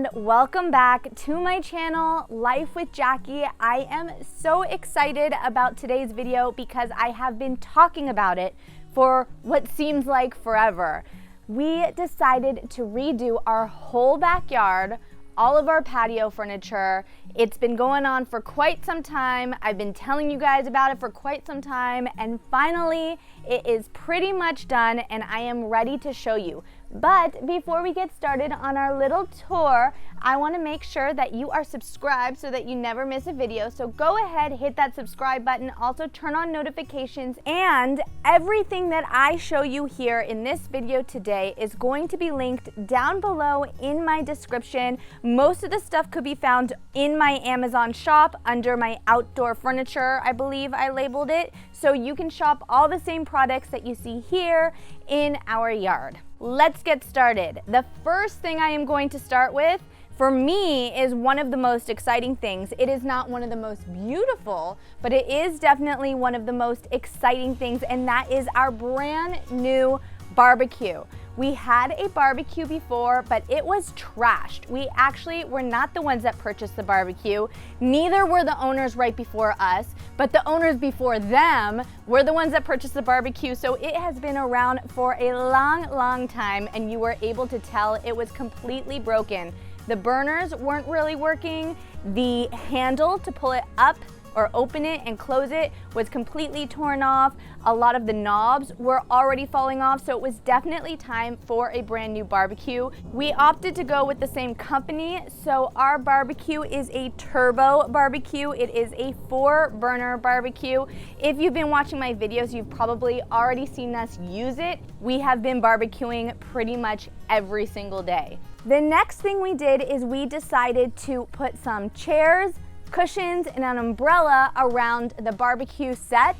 and welcome back to my channel, Life with Jackie. I am so excited about today's video because I have been talking about it for what seems like forever. We decided to redo our whole backyard, all of our patio furniture. It's been going on for quite some time. I've been telling you guys about it for quite some time, and finally it is pretty much done and I am ready to show you. But before we get started on our little tour, I want to make sure that you are subscribed so that you never miss a video. So go ahead, hit that subscribe button, also turn on notifications, and everything that I show you here in this video today is going to be linked down below in my description. Most of the stuff could be found in my Amazon shop under my outdoor furniture, I believe I labeled it. So you can shop all the same products that you see here in our yard. Let's get started. The first thing I am going to start with, for me, is one of the most exciting things. It is not one of the most beautiful, but it is definitely one of the most exciting things, and that is our brand new barbecue. We had a barbecue before, but it was trashed. We actually were not the ones that purchased the barbecue. Neither were the owners right before us, but the owners before them were the ones that purchased the barbecue. So it has been around for a long time, and you were able to tell it was completely broken. The burners weren't really working. The handle to pull it up or open it and close it was completely torn off. A lot of the knobs were already falling off, so it was definitely time for a brand new barbecue. We opted to go with the same company, so our barbecue is a turbo barbecue. It is a 4-burner barbecue. If you've been watching my videos, you've probably already seen us use it. We have been barbecuing pretty much every single day. The next thing we did is we decided to put some chairs, cushions, and an umbrella around the barbecue set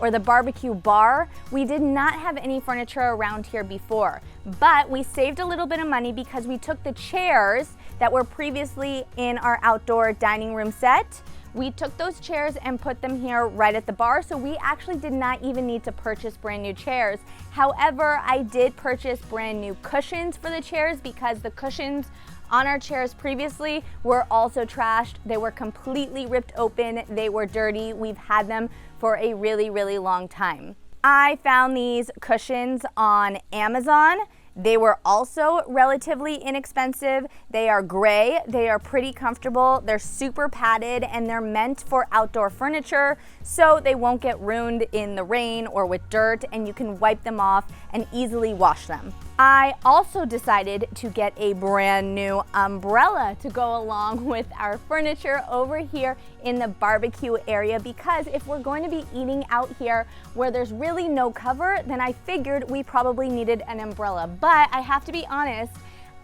or the barbecue bar. We did not have any furniture around here before, but we saved a little bit of money because we took the chairs that were previously in our outdoor dining room set. We took those chairs and put them here right at the bar, so we actually did not even need to purchase brand new chairs. However, I did purchase brand new cushions for the chairs because the cushions on our chairs previously were also trashed. They were completely ripped open. They were dirty. We've had them for a really long time. I found these cushions on Amazon. They were also relatively inexpensive. They are gray, they are pretty comfortable, they're super padded, and they're meant for outdoor furniture, so they won't get ruined in the rain or with dirt, and you can wipe them off and easily wash them. I also decided to get a brand new umbrella to go along with our furniture over here in the barbecue area, because if we're going to be eating out here where there's really no cover, then I figured we probably needed an umbrella. But I have to be honest,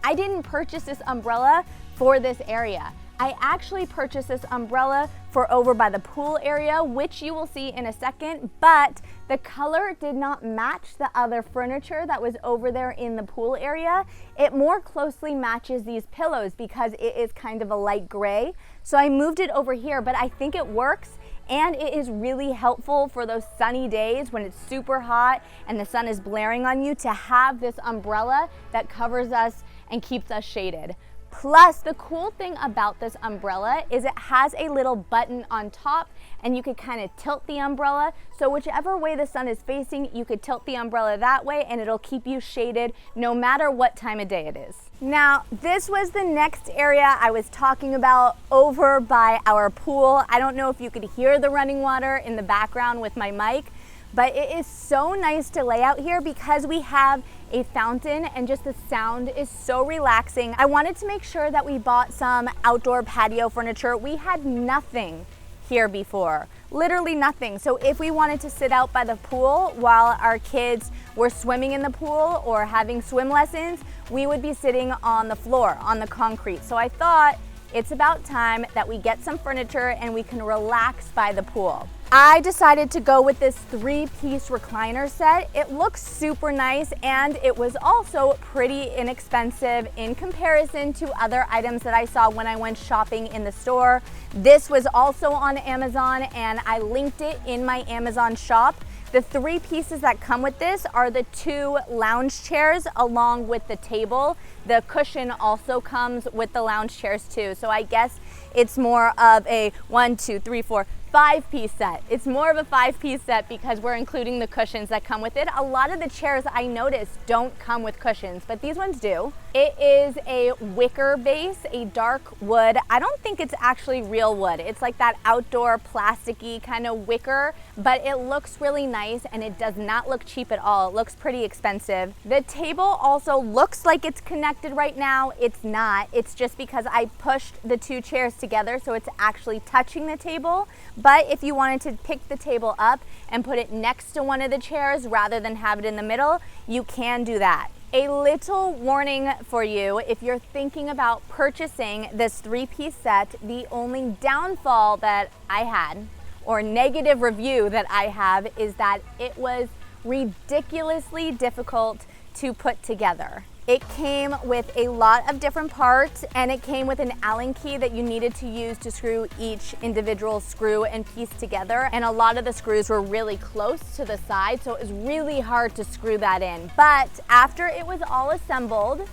I didn't purchase this umbrella for this area. I actually purchased this umbrella for over by the pool area, which you will see in a second, but the color did not match the other furniture that was over there in the pool area. It more closely matches these pillows because it is kind of a light gray. So I moved it over here, but I think it works, and it is really helpful for those sunny days when it's super hot and the sun is blaring on you to have this umbrella that covers us and keeps us shaded. Plus, the cool thing about this umbrella is it has a little button on top, and you could kind of tilt the umbrella. So whichever way the sun is facing, you could tilt the umbrella that way, and it'll keep you shaded no matter what time of day it is. Now, this was the next area I was talking about over by our pool. I don't know if you could hear the running water in the background with my mic, but it is so nice to lay out here because we have a fountain and just the sound is so relaxing. I wanted to make sure that we bought some outdoor patio furniture. We had nothing here before, literally nothing. So if we wanted to sit out by the pool while our kids were swimming in the pool or having swim lessons, we would be sitting on the floor, on the concrete. So I thought it's about time that we get some furniture and we can relax by the pool. I decided to go with this 3-piece recliner set. It looks super nice, and it was also pretty inexpensive in comparison to other items that I saw when I went shopping in the store. This was also on Amazon, and I linked it in my Amazon shop. The 3 pieces that come with this are the 2 lounge chairs along with the table. The cushion also comes with the lounge chairs too. So I guess it's more of a 1, 2, 3, 4, 5-piece set. It's more of a 5-piece set because we're including the cushions that come with it. A lot of the chairs I noticed don't come with cushions, but these ones do. It is a wicker base, a dark wood. I don't think it's actually real wood. It's like that outdoor plasticky kind of wicker, but it looks really nice and it does not look cheap at all. It looks pretty expensive. The table also looks like it's connected right now. It's not. It's just because I pushed the 2 chairs together so it's actually touching the table. But if you wanted to pick the table up and put it next to one of the chairs rather than have it in the middle, you can do that. A little warning for you, if you're thinking about purchasing this 3-piece set, the only downfall that I had, or negative review that I have, is that it was ridiculously difficult to put together. It came with a lot of different parts, and it came with an Allen key that you needed to use to screw each individual screw and piece together. And a lot of the screws were really close to the side, so it was really hard to screw that in. But after it was all assembled,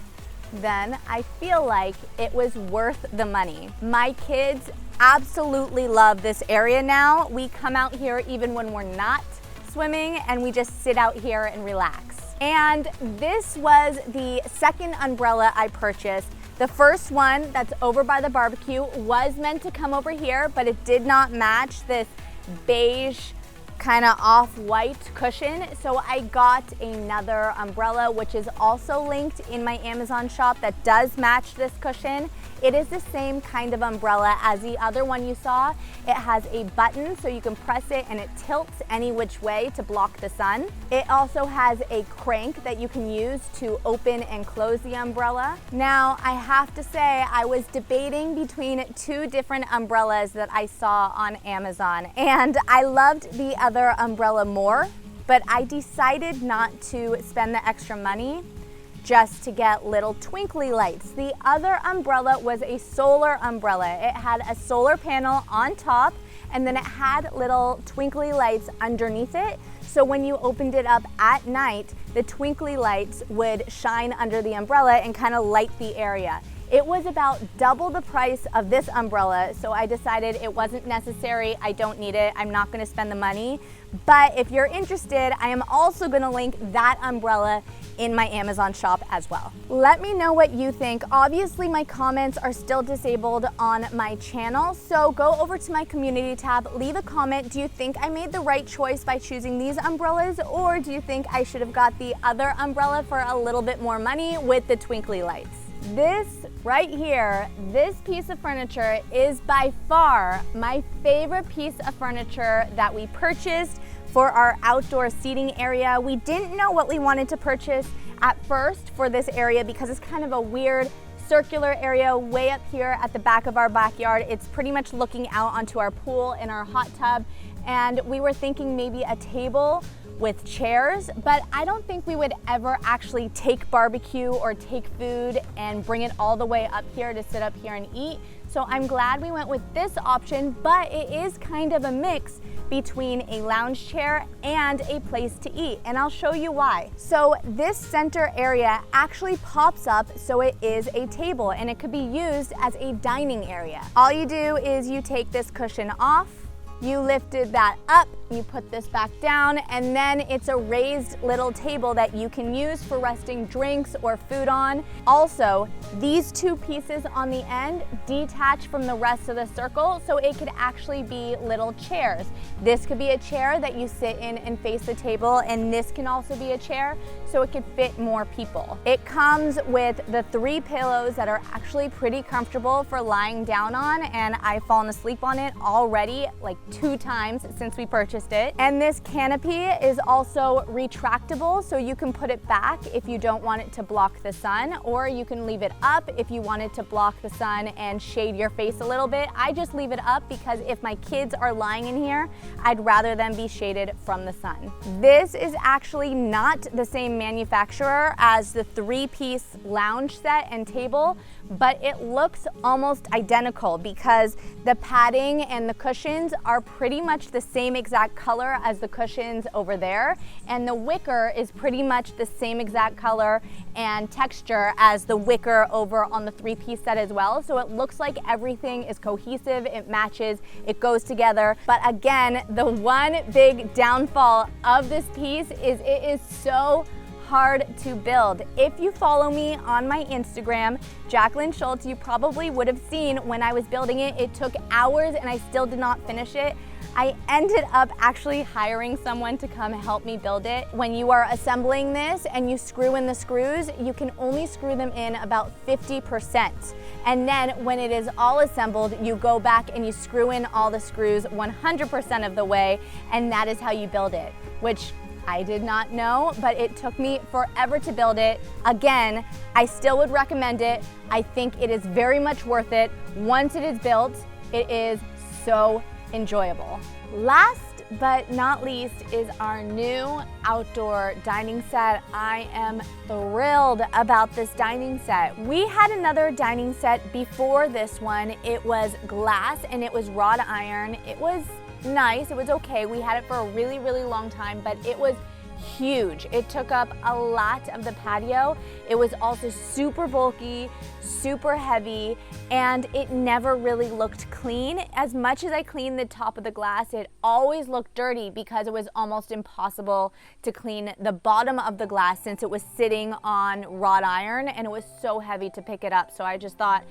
then I feel like it was worth the money. My kids absolutely love this area now. We come out here even when we're not swimming, and we just sit out here and relax. And this was the second umbrella I purchased. The first one that's over by the barbecue was meant to come over here, but it did not match this beige kind of off-white cushion. So I got another umbrella, which is also linked in my Amazon shop, that does match this cushion. It is the same kind of umbrella as the other one you saw. It has a button so you can press it and it tilts any which way to block the sun. It also has a crank that you can use to open and close the umbrella. Now, I have to say, I was debating between 2 different umbrellas that I saw on Amazon, and I loved the other umbrella more, but I decided not to spend the extra money just to get little twinkly lights. The other umbrella was a solar umbrella. It had a solar panel on top, and then it had little twinkly lights underneath it. So when you opened it up at night, the twinkly lights would shine under the umbrella and kind of light the area. It was about double the price of this umbrella, so I decided it wasn't necessary. I don't need it. I'm not gonna spend the money. But if you're interested, I am also gonna link that umbrella in my Amazon shop as well. Let me know what you think. Obviously, my comments are still disabled on my channel, so go over to my community tab, leave a comment. Do you think I made the right choice by choosing these umbrellas, or do you think I should have got the other umbrella for a little bit more money with the twinkly lights? This right here, this piece of furniture is by far my favorite piece of furniture that we purchased for our outdoor seating area. We didn't know what we wanted to purchase at first for this area because it's kind of a weird circular area way up here at the back of our backyard. It's pretty much looking out onto our pool and our hot tub, and we were thinking maybe a table with chairs, but I don't think we would ever actually take barbecue or take food and bring it all the way up here to sit up here and eat. So I'm glad we went with this option, but it is kind of a mix between a lounge chair and a place to eat, and I'll show you why. So this center area actually pops up so it is a table, and it could be used as a dining area. All you do is you take this cushion off, you lifted that up, you put this back down, and then it's a raised little table that you can use for resting drinks or food on. Also, these 2 pieces on the end detach from the rest of the circle, so it could actually be little chairs. This could be a chair that you sit in and face the table, and this can also be a chair, so it could fit more people. It comes with the 3 pillows that are actually pretty comfortable for lying down on, and I've fallen asleep on it already like 2 times since we purchased it. And this canopy is also retractable, so you can put it back if you don't want it to block the sun, or you can leave it up if you want it to block the sun and shade your face a little bit. I just leave it up because if my kids are lying in here, I'd rather them be shaded from the sun. This is actually not the same manufacturer as the 3-piece lounge set and table, but it looks almost identical because the padding and the cushions are pretty much the same exact exact color as the cushions over there, and the wicker is pretty much the same exact color and texture as the wicker over on the 3-piece set as well. So it looks like everything is cohesive, it matches, it goes together. But again, the one big downfall of this piece is it is so hard to build. If you follow me on my Instagram, Jackelyn Shultz, you probably would have seen when I was building it, it took hours and I still did not finish it. I ended up actually hiring someone to come help me build it. When you are assembling this and you screw in the screws, you can only screw them in about 50%. And then when it is all assembled, you go back and you screw in all the screws 100% of the way, and that is how you build it, which I did not know, but it took me forever to build it. Again, I still would recommend it. I think it is very much worth it. Once it is built, it is so enjoyable. Last but not least is our new outdoor dining set. I am thrilled about this dining set. We had another dining set before this one. It was glass and it was wrought iron. It was nice, it was okay. We had it for a really, really long time, but it was huge. It took up a lot of the patio. It was also super bulky, super heavy, and it never really looked clean. As much as I cleaned the top of the glass, it always looked dirty because it was almost impossible to clean the bottom of the glass since it was sitting on wrought iron and it was so heavy to pick it up. So I just thought,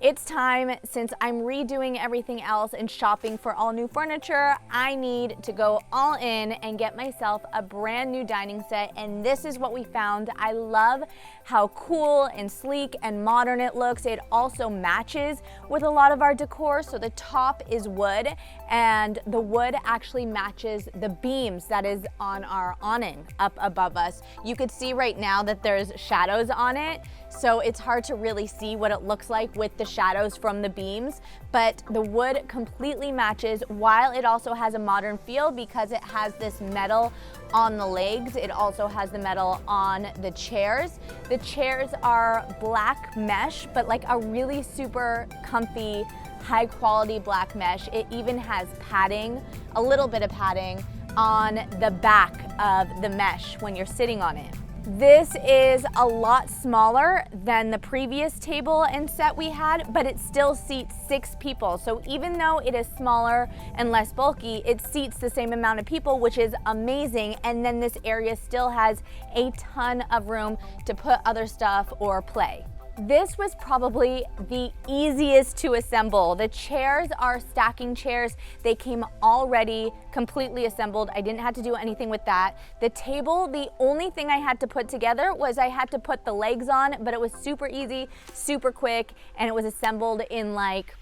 it's time, since I'm redoing everything else and shopping for all new furniture, I need to go all in and get myself a brand new dining set, and this is what we found. I love how cool and sleek and modern it looks. It also matches with a lot of our decor. So the top is wood, and the wood actually matches the beams that is on our awning up above us. You could see right now that there's shadows on it, so it's hard to really see what it looks like with the shadows from the beams, but the wood completely matches, while it also has a modern feel because it has this metal on the legs. It also has the metal on the chairs. The chairs are black mesh, but like a really super comfy, high quality black mesh. It even has padding, a little bit of padding on the back of the mesh when you're sitting on it. This is a lot smaller than the previous table and set we had, but it still seats 6 people. So even though it is smaller and less bulky, it seats the same amount of people, which is amazing. And then this area still has a ton of room to put other stuff or play. This was probably the easiest to assemble. The chairs are stacking chairs. They came already completely assembled. I didn't have to do anything with that. The table, the only thing I had to put together was I had to put the legs on, but it was super easy, super quick, and it was assembled in like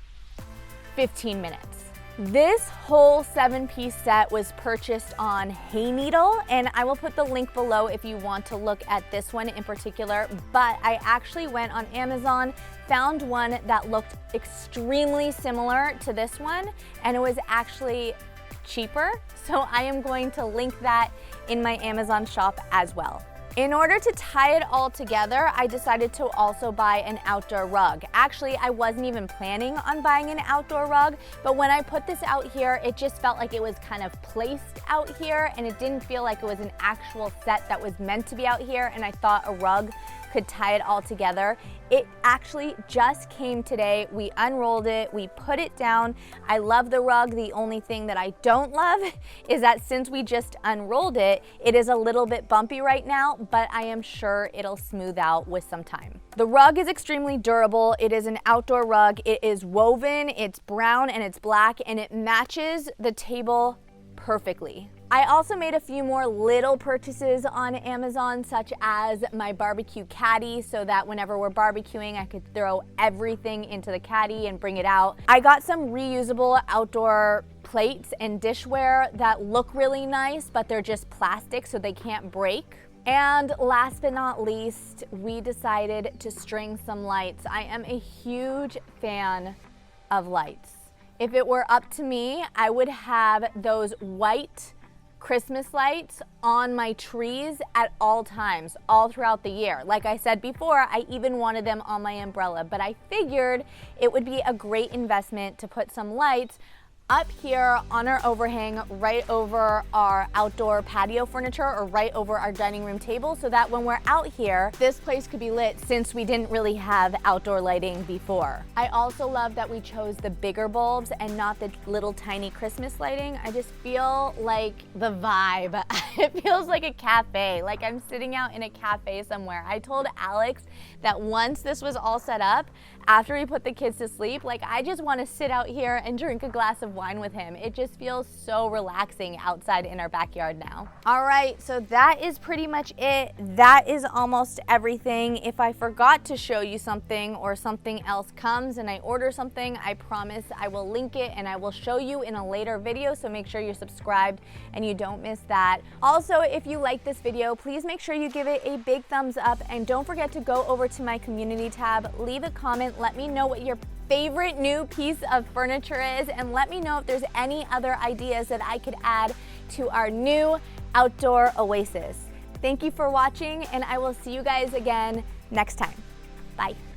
15 minutes. This whole 7-piece set was purchased on Hayneedle, and I will put the link below if you want to look at this one in particular, but I actually went on Amazon, found one that looked extremely similar to this one, and it was actually cheaper, so I am going to link that in my Amazon shop as well. In order to tie it all together, I decided to also buy an outdoor rug. Actually, I wasn't even planning on buying an outdoor rug, but when I put this out here, it just felt like it was kind of placed out here, and it didn't feel like it was an actual set that was meant to be out here, and I thought a rug could tie it all together. It actually just came today. We unrolled it, we put it down. I love the rug. The only thing that I don't love is that since we just unrolled it, it is a little bit bumpy right now, but I am sure it'll smooth out with some time. The rug is extremely durable. It is an outdoor rug. It is woven, it's brown and it's black, and it matches the table perfectly. I also made a few more little purchases on Amazon, such as my barbecue caddy, so that whenever we're barbecuing, I could throw everything into the caddy and bring it out. I got some reusable outdoor plates and dishware that look really nice, but they're just plastic, so they can't break. And last but not least, we decided to string some lights. I am a huge fan of lights. If it were up to me, I would have those white Christmas lights on my trees at all times, all throughout the year. Like I said before, I even wanted them on my umbrella, but I figured it would be a great investment to put some lights up here on our overhang, right over our outdoor patio furniture or right over our dining room table, so that when we're out here, this place could be lit since we didn't really have outdoor lighting before. I also love that we chose the bigger bulbs and not the little tiny Christmas lighting. I just feel like the vibe. It feels like a cafe, like I'm sitting out in a cafe somewhere. I told Alex that once this was all set up, after we put the kids to sleep, like I just want to sit out here and drink a glass of wine with him. It just feels so relaxing outside in our backyard now. All right, so that is pretty much it. That is almost everything. If I forgot to show you something or something else comes and I order something, I promise I will link it and I will show you in a later video, so make sure you're subscribed and you don't miss that. Also, if you like this video, please make sure you give it a big thumbs up and don't forget to go over to my community tab, leave a comment, let me know what your favorite new piece of furniture is, and let me know if there's any other ideas that I could add to our new outdoor oasis. Thank you for watching, and I will see you guys again next time. Bye.